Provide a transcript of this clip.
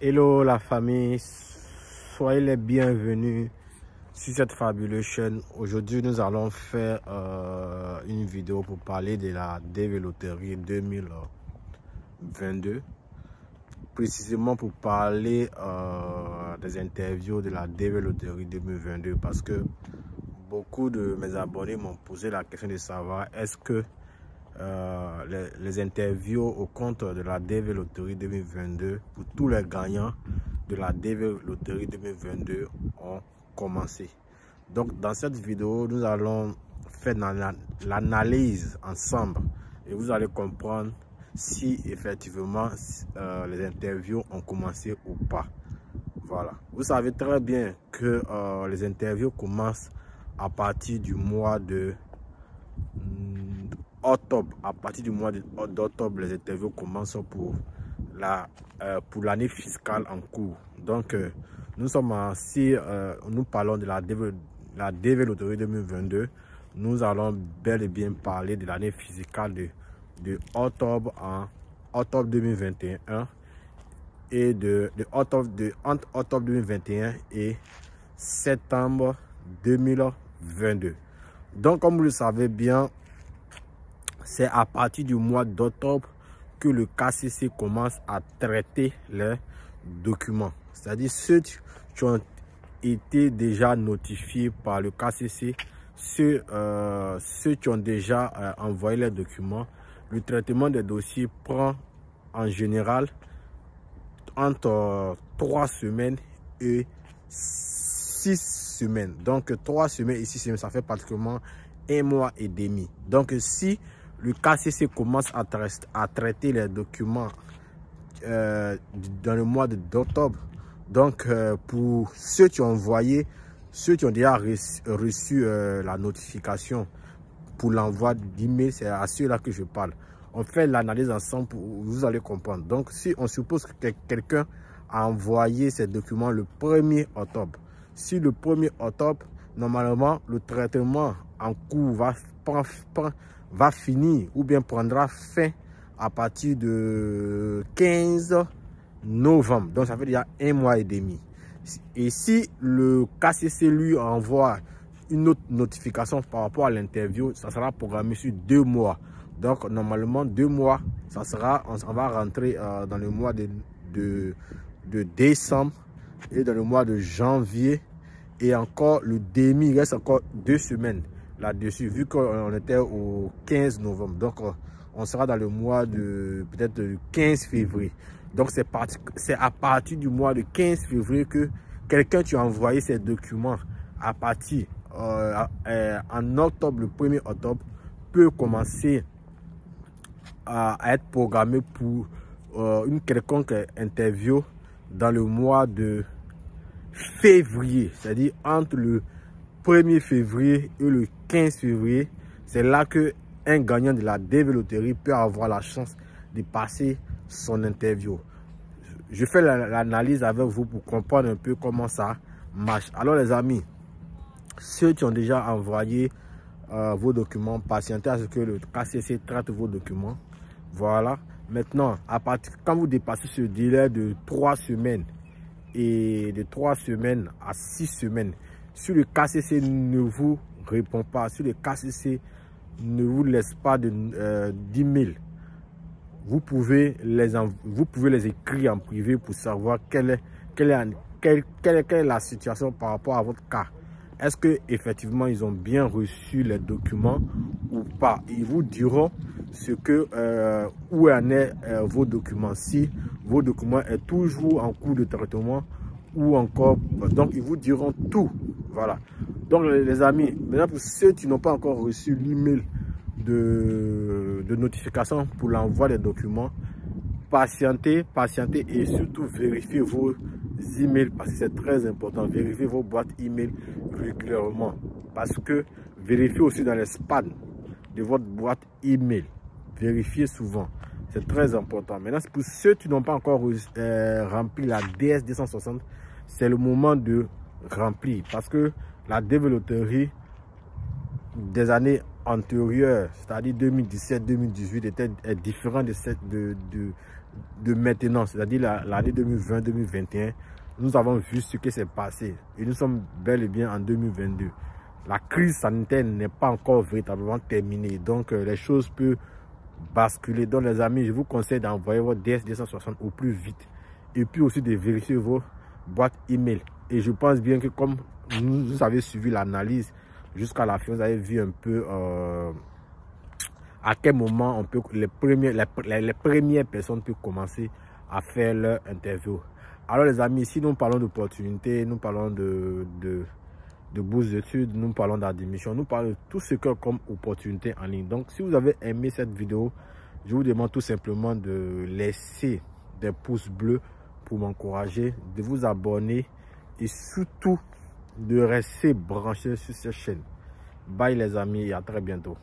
Hello la famille, soyez les bienvenus sur cette fabuleuse chaîne. Aujourd'hui nous allons faire une vidéo pour parler de la DV Loterie 2022. Précisément pour parler des interviews de la DV Loterie 2022, parce que beaucoup de mes abonnés m'ont posé la question de savoir est-ce que les interviews au compte de la DV Loterie 2022 pour tous les gagnants de la DV Loterie 2022 ont commencé. Donc dans cette vidéo nous allons faire l'analyse ensemble et vous allez comprendre si effectivement les interviews ont commencé ou pas. Voilà, vous savez très bien que les interviews commencent à partir du mois de octobre. À partir du mois d'octobre, les interviews commencent pour l'année fiscale en cours. Donc nous sommes si nous parlons de la DV Loterie 2022, nous allons bel et bien parler de l'année fiscale de octobre en octobre 2021 et entre octobre 2021 et septembre 2022. Donc comme vous le savez bien, c'est à partir du mois d'octobre que le KCC commence à traiter les documents. C'est-à-dire ceux qui ont été déjà notifiés par le KCC, ceux qui ont déjà envoyé les documents. Le traitement des dossiers prend en général entre 3 semaines et 6 semaines. Donc 3 semaines et 6 semaines, ça fait pratiquement 1 mois et demi. Donc si le KCC commence à traiter les documents dans le mois d'octobre, donc pour ceux qui ont envoyé, ceux qui ont déjà reçu la notification pour l'envoi d'email, c'est à ceux-là que je parle. On fait l'analyse ensemble, vous allez comprendre. Donc si on suppose que quelqu'un a envoyé ces documents le 1er octobre, si le 1er octobre, normalement le traitement en cours va finir ou bien prendra fin à partir de 15 novembre. Donc ça fait déjà 1 mois et demi. Et si le KCC lui envoie une autre notification par rapport à l'interview, ça sera programmé sur 2 mois. Donc normalement 2 mois, ça sera, on va rentrer dans le mois de décembre et dans le mois de janvier. Et encore le demi, il reste encore 2 semaines là-dessus, vu qu'on était au 15 novembre. Donc on sera dans le mois de peut-être le 15 février. Donc c'est à partir du mois de 15 février que quelqu'un qui a envoyé ses documents à partir en octobre, le 1er octobre, peut commencer à être programmé pour une quelconque interview dans le mois de février, c'est-à-dire entre le 1er février et le 15 février. C'est là que un gagnant de la DV Loterie peut avoir la chance de passer son interview. Je fais l'analyse avec vous pour comprendre un peu comment ça marche. Alors les amis, ceux qui ont déjà envoyé vos documents, patientez à ce que le KCC traite vos documents. Voilà. Maintenant, quand vous dépassez ce délai de 3 semaines et de 3 semaines à 6 semaines, si le KCC ne vous répond pas, si le KCC ne vous laisse pas d'email, vous pouvez les écrire en privé pour savoir quelle est la situation par rapport à votre cas. Est-ce que effectivement ils ont bien reçu les documents ou pas? Ils vous diront ce que où en est vos documents, si vos documents est toujours en cours de traitement ou encore, donc ils vous diront tout. Voilà. Donc les amis, maintenant pour ceux qui n'ont pas encore reçu l'email de notification pour l'envoi des documents, patientez et surtout vérifiez vos emails, parce que c'est très important. Vérifiez vos boîtes email régulièrement, parce que vérifiez aussi dans les spams de votre boîte email. Vérifiez souvent, c'est très important. Maintenant pour ceux qui n'ont pas encore rempli la DS 260, c'est le moment de remplir, parce que la DV Loterie des années antérieure, c'est-à-dire 2017-2018, est différent de maintenant, c'est-à-dire l'année 2020-2021. Nous avons vu ce qui s'est passé et nous sommes bel et bien en 2022. La crise sanitaire n'est pas encore véritablement terminée, donc les choses peuvent basculer. Donc les amis, je vous conseille d'envoyer votre DS260 au plus vite et puis aussi de vérifier vos boîtes email. Et je pense bien que comme vous avez suivi l'analyse jusqu'à la fin, vous avez vu un peu à quel moment on peut, les premières personnes peuvent commencer à faire leur interview. Alors les amis, ici nous parlons d'opportunités, nous parlons de bourse d'études, nous parlons d'admission, nous parlons de tout ce que comme opportunité en ligne. Donc si vous avez aimé cette vidéo, je vous demande tout simplement de laisser des pouces bleus pour m'encourager, de vous abonner et surtout de rester branché sur cette chaîne. Bye les amis et à très bientôt.